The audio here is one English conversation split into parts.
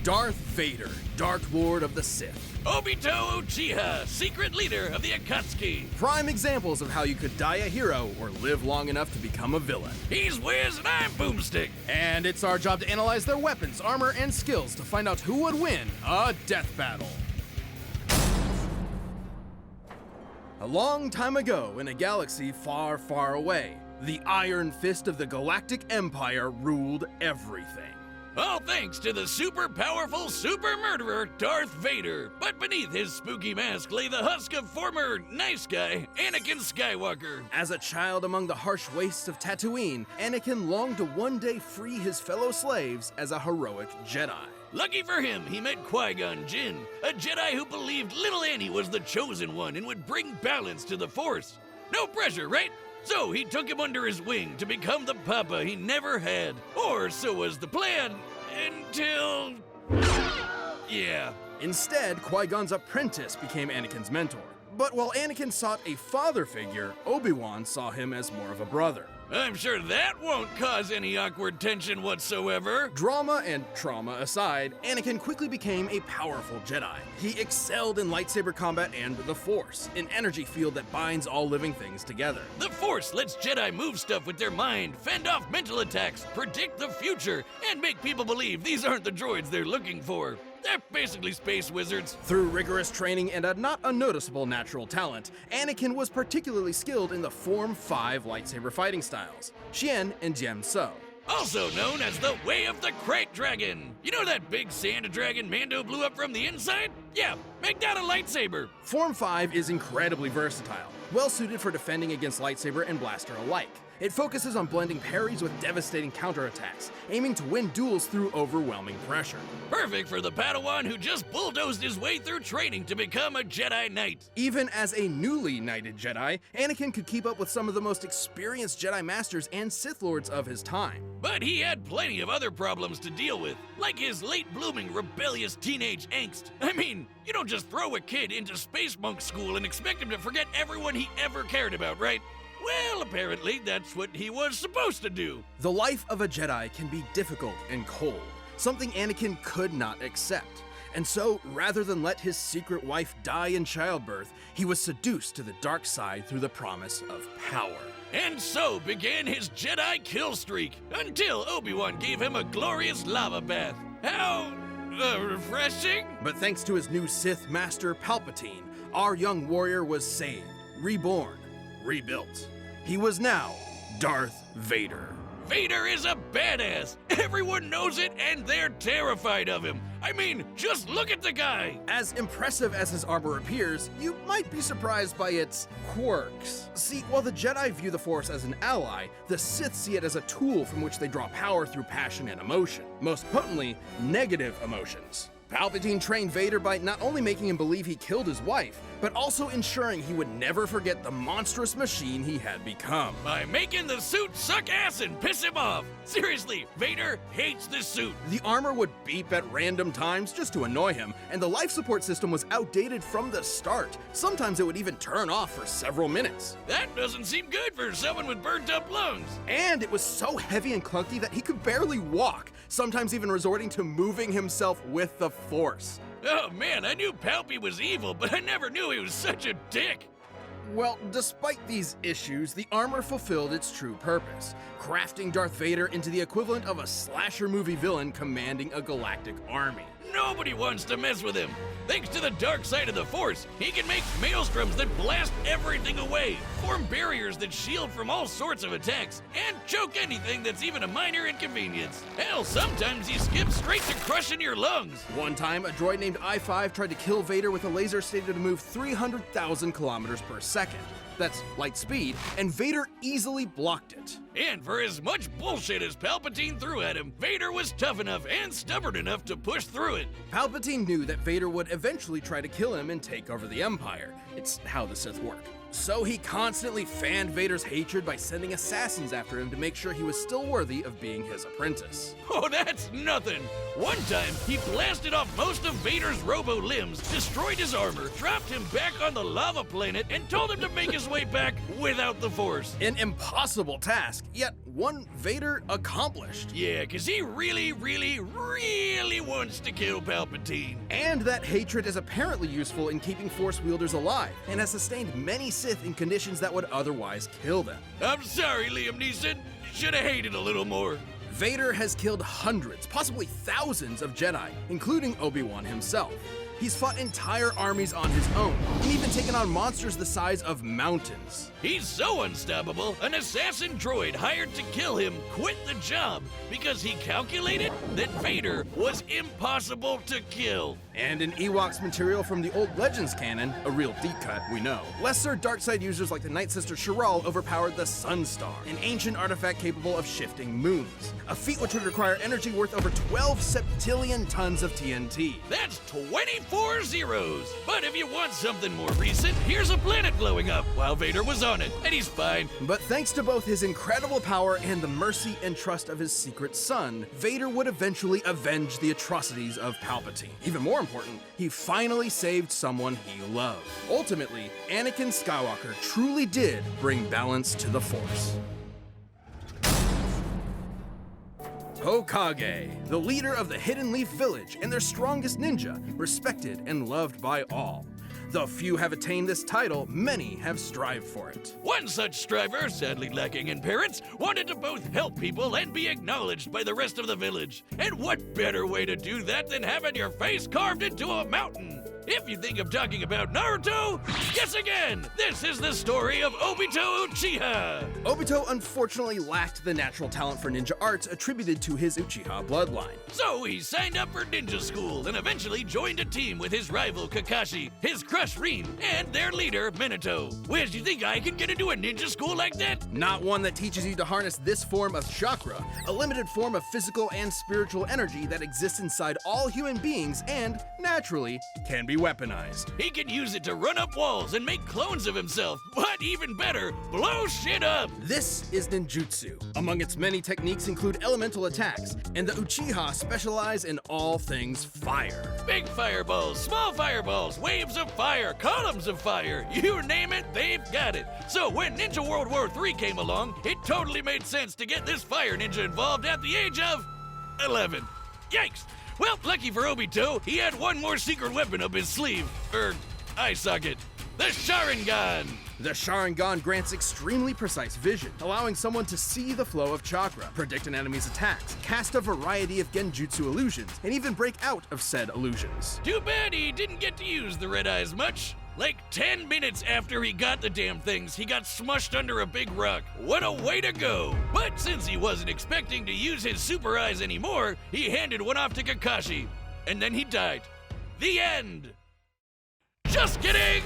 Darth Vader, Dark Lord of the Sith. Obito Uchiha, secret leader of the Akatsuki. Prime examples of how you could die a hero or live long enough to become a villain. He's Wiz and I'm Boomstick. And it's our job to analyze their weapons, armor, and skills to find out who would win a death battle. A long time ago, in a galaxy far, far away, the Iron Fist of the Galactic Empire ruled everything. All thanks to the super powerful super murderer Darth Vader. But beneath his spooky mask lay the husk of former nice guy Anakin Skywalker. As a child among the harsh wastes of Tatooine, Anakin longed to one day free his fellow slaves as a heroic Jedi. Lucky for him, he met Qui-Gon Jinn, a Jedi who believed little Annie was the chosen one and would bring balance to the Force. No pressure, right? So he took him under his wing to become the papa he never had. Or so was the plan, until... yeah. Instead, Qui-Gon's apprentice became Anakin's mentor. But while Anakin sought a father figure, Obi-Wan saw him as more of a brother. I'm sure that won't cause any awkward tension whatsoever. Drama and trauma aside, Anakin quickly became a powerful Jedi. He excelled in lightsaber combat and the Force, an energy field that binds all living things together. The Force lets Jedi move stuff with their mind, fend off mental attacks, predict the future, and make people believe these aren't the droids they're looking for. They're basically space wizards. Through rigorous training and a not unnoticeable natural talent, Anakin was particularly skilled in the Form 5 lightsaber fighting styles, Xian and Jian So. Also known as the Way of the Crate Dragon. You know that big sand dragon Mando blew up from the inside? Yeah, make that a lightsaber. Form 5 is incredibly versatile, well suited for defending against lightsaber and blaster alike. It focuses on blending parries with devastating counterattacks, aiming to win duels through overwhelming pressure. Perfect for the Padawan who just bulldozed his way through training to become a Jedi Knight. Even as a newly knighted Jedi, Anakin could keep up with some of the most experienced Jedi Masters and Sith Lords of his time. But he had plenty of other problems to deal with, like his late-blooming rebellious teenage angst. I mean, you don't just throw a kid into space monk school and expect him to forget everyone he ever cared about, right? Well, apparently that's what he was supposed to do. The life of a Jedi can be difficult and cold, something Anakin could not accept. And so, rather than let his secret wife die in childbirth, he was seduced to the dark side through the promise of power. And so began his Jedi kill streak, until Obi-Wan gave him a glorious lava bath. How... refreshing? But thanks to his new Sith Master Palpatine, our young warrior was saved, reborn, rebuilt. He was now Darth Vader. Vader is a badass. Everyone knows it and they're terrified of him. I mean, just look at the guy. As impressive as his armor appears, you might be surprised by its quirks. See, while the Jedi view the Force as an ally, the Sith see it as a tool from which they draw power through passion and emotion. Most potently, negative emotions. Palpatine trained Vader by not only making him believe he killed his wife, but also ensuring he would never forget the monstrous machine he had become. By making the suit suck ass and piss him off. Seriously, Vader hates this suit. The armor would beep at random times just to annoy him, and the life support system was outdated from the start. Sometimes it would even turn off for several minutes. That doesn't seem good for someone with burnt up lungs. And it was so heavy and clunky that he could barely walk, sometimes even resorting to moving himself with the Force. Oh man, I knew Palpy was evil, but I never knew he was such a dick. Well, despite these issues, the armor fulfilled its true purpose, crafting Darth Vader into the equivalent of a slasher movie villain commanding a galactic army. Nobody wants to mess with him. Thanks to the dark side of the Force, he can make maelstroms that blast everything away, form barriers that shield from all sorts of attacks, and choke anything that's even a minor inconvenience. Hell, sometimes he skips straight to crushing your lungs. One time, a droid named I-5 tried to kill Vader with a laser stated to move 300,000 kilometers per second. That's light speed, and Vader easily blocked it. And for as much bullshit as Palpatine threw at him, Vader was tough enough and stubborn enough to push through it. Palpatine knew that Vader would eventually try to kill him and take over the Empire. It's how the Sith work. So he constantly fanned Vader's hatred by sending assassins after him to make sure he was still worthy of being his apprentice. Oh, that's nothing. One time, he blasted off most of Vader's robo-limbs, destroyed his armor, dropped him back on the lava planet, and told him to make his way back without the Force. An impossible task, yet one Vader accomplished. Yeah, 'cause he really wants to kill Palpatine. And that hatred is apparently useful in keeping Force wielders alive, and has sustained many Sith in conditions that would otherwise kill them. I'm sorry, Liam Neeson. Should've hated a little more. Vader has killed hundreds, possibly thousands of Jedi, including Obi-Wan himself. He's fought entire armies on his own, and even taken on monsters the size of mountains. He's so unstoppable, an assassin droid hired to kill him quit the job because he calculated that Vader was impossible to kill. And in Ewoks material from the old Legends canon, a real deep cut, we know, lesser dark side users like the Night Sister Shiral overpowered the Sunstar, an ancient artifact capable of shifting moons, a feat which would require energy worth over 12 septillion tons of TNT. That's 24 zeros. But if you want something more recent, here's a planet blowing up while Vader was on it, and he's fine. But thanks to both his incredible power and the mercy and trust of his secret son, Vader would eventually avenge the atrocities of Palpatine. Even more important, he finally saved someone he loved. Ultimately, Anakin Skywalker truly did bring balance to the Force. Hokage, the leader of the Hidden Leaf Village and their strongest ninja, respected and loved by all. Though few have attained this title, many have strived for it. One such striver, sadly lacking in parents, wanted to both help people and be acknowledged by the rest of the village. And what better way to do that than having your face carved into a mountain? If you think I'm talking about Naruto, guess again! This is the story of Obito Uchiha! Obito unfortunately lacked the natural talent for ninja arts attributed to his Uchiha bloodline. So he signed up for ninja school and eventually joined a team with his rival Kakashi, his crush Rin, and their leader Minato. Where do you think I could get into a ninja school like that? Not one that teaches you to harness this form of chakra, a limited form of physical and spiritual energy that exists inside all human beings and, naturally, can be weaponized. He can use it to run up walls and make clones of himself, but even better, blow shit up! This is ninjutsu. Among its many techniques include elemental attacks, and the Uchiha specialize in all things fire. Big fireballs, small fireballs, waves of fire, columns of fire, you name it, they've got it. So when Ninja World War III came along, it totally made sense to get this fire ninja involved at the age of 11. Yikes! Well, lucky for Obito, he had one more secret weapon up his sleeve, eye socket, the Sharingan. The Sharingan grants extremely precise vision, allowing someone to see the flow of chakra, predict an enemy's attacks, cast a variety of genjutsu illusions, and even break out of said illusions. Too bad he didn't get to use the red eyes much. Like 10 minutes after he got the damn things, he got smushed under a big rock. What a way to go! But since he wasn't expecting to use his super eyes anymore, he handed one off to Kakashi. And then he died. The end! Just kidding!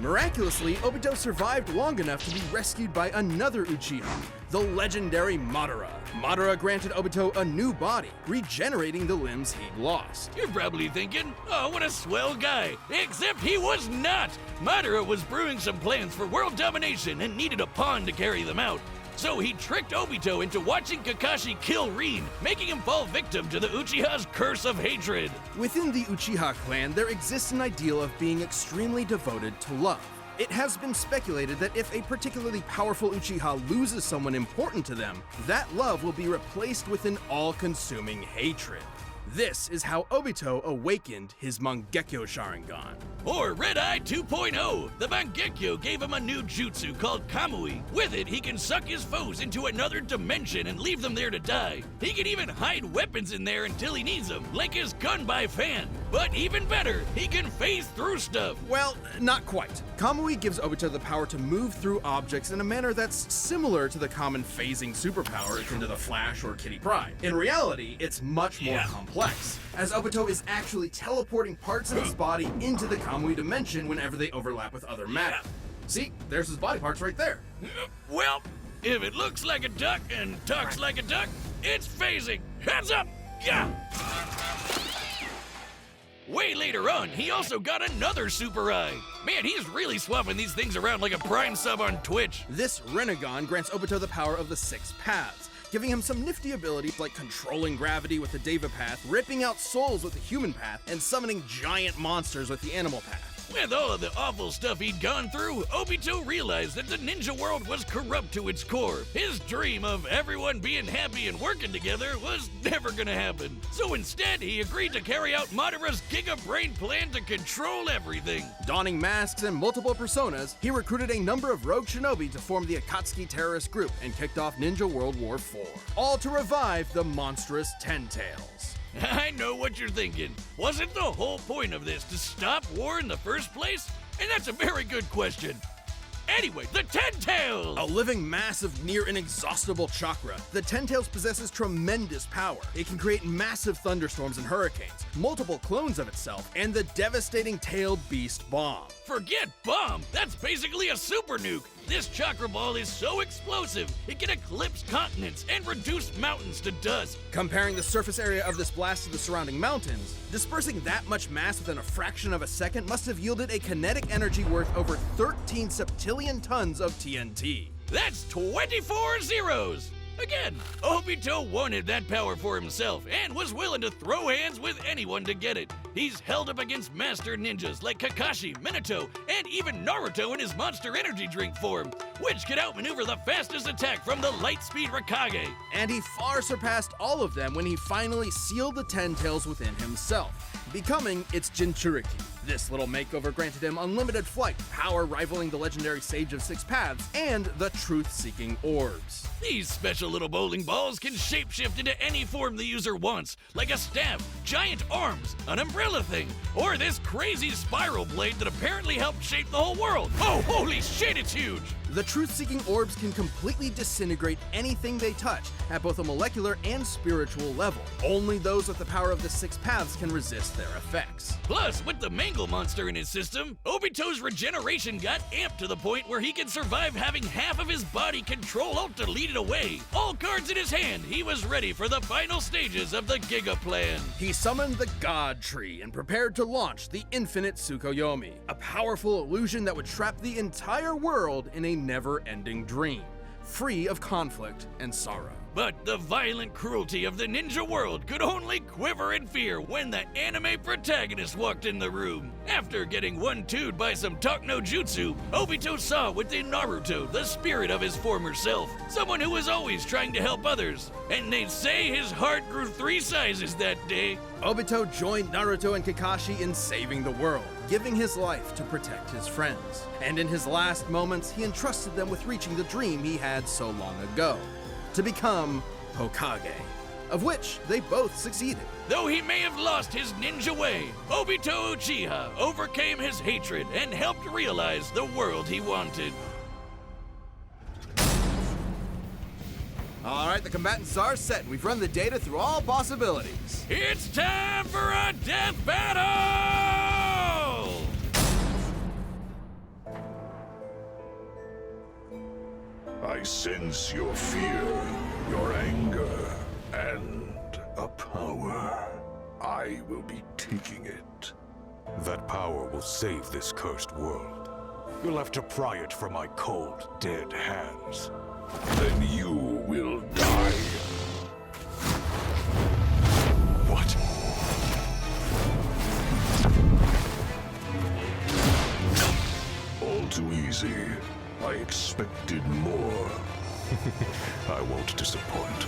Miraculously, Obito survived long enough to be rescued by another Uchiha, the legendary Madara. Madara granted Obito a new body, regenerating the limbs he'd lost. You're probably thinking, oh, what a swell guy. Except he was not! Madara was brewing some plans for world domination and needed a pawn to carry them out. So he tricked Obito into watching Kakashi kill Rin, making him fall victim to the Uchiha's curse of hatred. Within the Uchiha clan, there exists an ideal of being extremely devoted to love. It has been speculated that if a particularly powerful Uchiha loses someone important to them, that love will be replaced with an all-consuming hatred. This is how Obito awakened his Mangekyo Sharingan. Or Red Eye 2.0. The Mangekyo gave him a new jutsu called Kamui. With it, he can suck his foes into another dimension and leave them there to die. He can even hide weapons in there until he needs them, like his gun by fan. But even better, he can phase through stuff. Well, not quite. Kamui gives Obito the power to move through objects in a manner that's similar to the common phasing superpower akin to the Flash or Kitty Pryde. In reality, it's much more complex, as Obito is actually teleporting parts of his body into the Kamui dimension whenever they overlap with other matter. See, there's his body parts right there. Well, if it looks like a duck and talks like a duck, it's phasing. Heads up! Yeah! Way later on, he also got another super eye. Man, he's really swapping these things around like a Prime sub on Twitch. This Rinnegan grants Obito the power of the 6 paths, giving him some nifty abilities like controlling gravity with the Deva path, ripping out souls with the human path, and summoning giant monsters with the animal path. With all of the awful stuff he'd gone through, Obito realized that the ninja world was corrupt to its core. His dream of everyone being happy and working together was never gonna happen. So instead, he agreed to carry out Madara's Giga Brain plan to control everything. Donning masks and multiple personas, he recruited a number of rogue shinobi to form the Akatsuki terrorist group and kicked off Ninja World War IV, all to revive the monstrous Ten Tails. I know what you're thinking. Wasn't the whole point of this to stop war in the first place? And that's a very good question. Anyway, the Ten Tails! A living mass of near inexhaustible chakra, the Ten Tails possesses tremendous power. It can create massive thunderstorms and hurricanes, multiple clones of itself, and the devastating tailed beast bomb. Forget bomb! That's basically a super nuke! This chakra ball is so explosive, it can eclipse continents and reduce mountains to dust. Comparing the surface area of this blast to the surrounding mountains, dispersing that much mass within a fraction of a second must have yielded a kinetic energy worth over 13 septillion tons of TNT. That's 24 zeros! Again, Obito wanted that power for himself and was willing to throw hands with anyone to get it. He's held up against master ninjas like Kakashi, Minato, and even Naruto in his Monster Energy drink form, which could outmaneuver the fastest attack from the Lightspeed Raikage. And he far surpassed all of them when he finally sealed the Ten Tails within himself, becoming its Jinchuriki. This little makeover granted him unlimited flight, power rivaling the legendary Sage of 6 Paths, and the truth-seeking orbs. These special little bowling balls can shapeshift into any form the user wants, like a staff, giant arms, an umbrella thing, or this crazy spiral blade that apparently helped shape the whole world. Oh, holy shit, it's huge! The truth-seeking orbs can completely disintegrate anything they touch at both a molecular and spiritual level. Only those with the power of the 6 paths can resist their effects. Plus, with the Mangle monster in his system, Obito's regeneration got amped to the point where he could survive having half of his body Control-Alt-Delete it away. All cards in his hand, he was ready for the final stages of the Giga Plan. He summoned the God Tree and prepared to launch the Infinite Tsukuyomi, a powerful illusion that would trap the entire world in a never-ending dream, free of conflict and sorrow. But the violent cruelty of the ninja world could only quiver in fear when the anime protagonist walked in the room. After getting 1-2'd by some talk no jutsu, Obito saw within Naruto the spirit of his former self, someone who was always trying to help others. And they'd say his heart grew 3 sizes that day. Obito joined Naruto and Kakashi in saving the world, giving his life to protect his friends. And in his last moments, he entrusted them with reaching the dream he had so long ago, to become Hokage, of which they both succeeded. Though he may have lost his ninja way, Obito Uchiha overcame his hatred and helped realize the world he wanted. All right, the combatants are set. We've run the data through all possibilities. It's time for a death battle! I sense your fear, your anger, and a power. I will be taking it. That power will save this cursed world. You'll have to pry it from my cold, dead hands. Then you will die. What? All too easy. I expected more. I won't disappoint.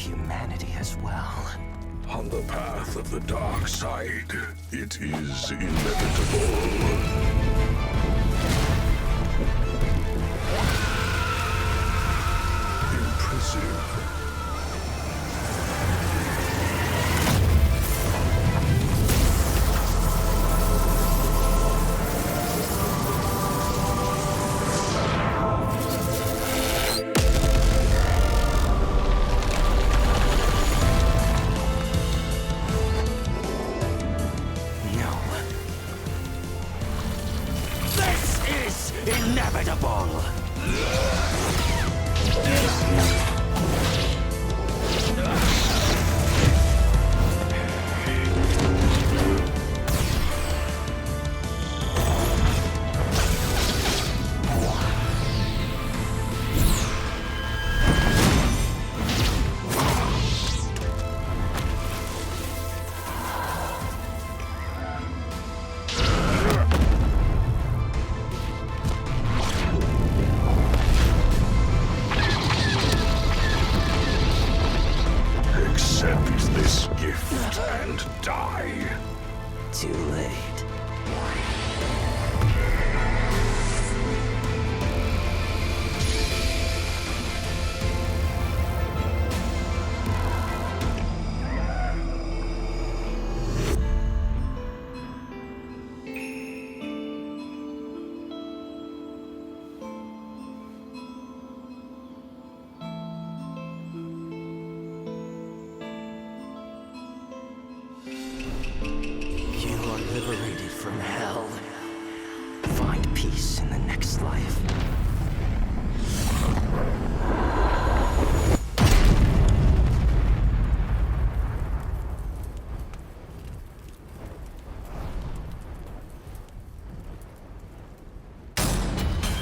humanity as well. On the path of the dark side, it is inevitable. Impressive. Inevitable! Accept this gift and die. Too late. Liberated from hell. Find peace in the next life.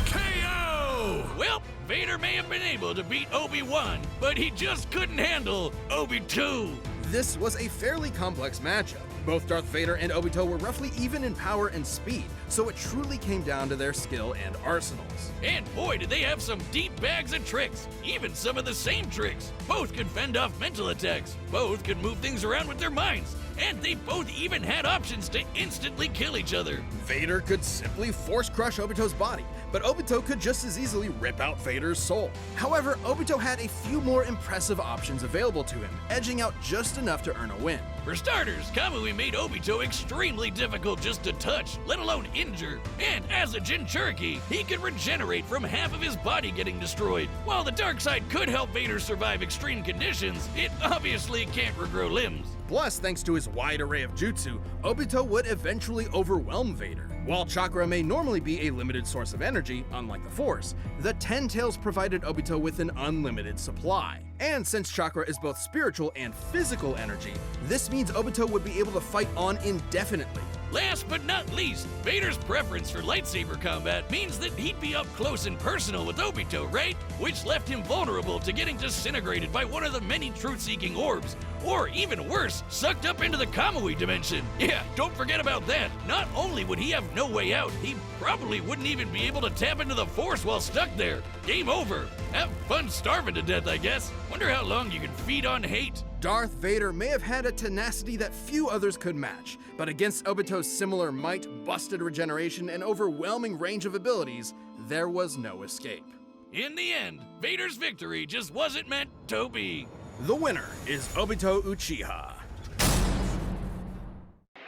KO! Well, Vader may have been able to beat Obi-Wan, but he just couldn't handle Obi-2. This was a fairly complex matchup. Both Darth Vader and Obito were roughly even in power and speed, so it truly came down to their skill and arsenals. And boy, did they have some deep bags of tricks, even some of the same tricks. Both could fend off mental attacks, both could move things around with their minds, and they both even had options to instantly kill each other. Vader could simply force crush Obito's body, but Obito could just as easily rip out Vader's soul. However, Obito had a few more impressive options available to him, edging out just enough to earn a win. For starters, Kamui made Obito extremely difficult just to touch, let alone injure. And as a Jinchuriki, he could regenerate from half of his body getting destroyed. While the dark side could help Vader survive extreme conditions, it obviously can't regrow limbs. Plus, thanks to his wide array of jutsu, Obito would eventually overwhelm Vader. While chakra may normally be a limited source of energy, unlike the Force, the Ten Tails provided Obito with an unlimited supply. And since chakra is both spiritual and physical energy, this means Obito would be able to fight on indefinitely. Last but not least, Vader's preference for lightsaber combat means that he'd be up close and personal with Obito, right? Which left him vulnerable to getting disintegrated by one of the many truth-seeking orbs, or even worse, sucked up into the Kamui dimension. Yeah, don't forget about that. Not only would he have no way out, he probably wouldn't even be able to tap into the Force while stuck there. Game over. Have fun starving to death, I guess. Wonder how long you can feed on hate. Darth Vader may have had a tenacity that few others could match, but against Obito's similar might, busted regeneration, and overwhelming range of abilities, there was no escape. In the end, Vader's victory just wasn't meant to be. The winner is Obito Uchiha.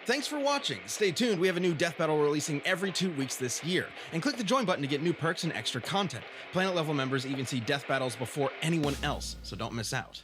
Thanks for watching. Stay tuned, we have a new death battle releasing every 2 weeks this year. And click the join button to get new perks and extra content. Planet level members even see death battles before anyone else, so don't miss out.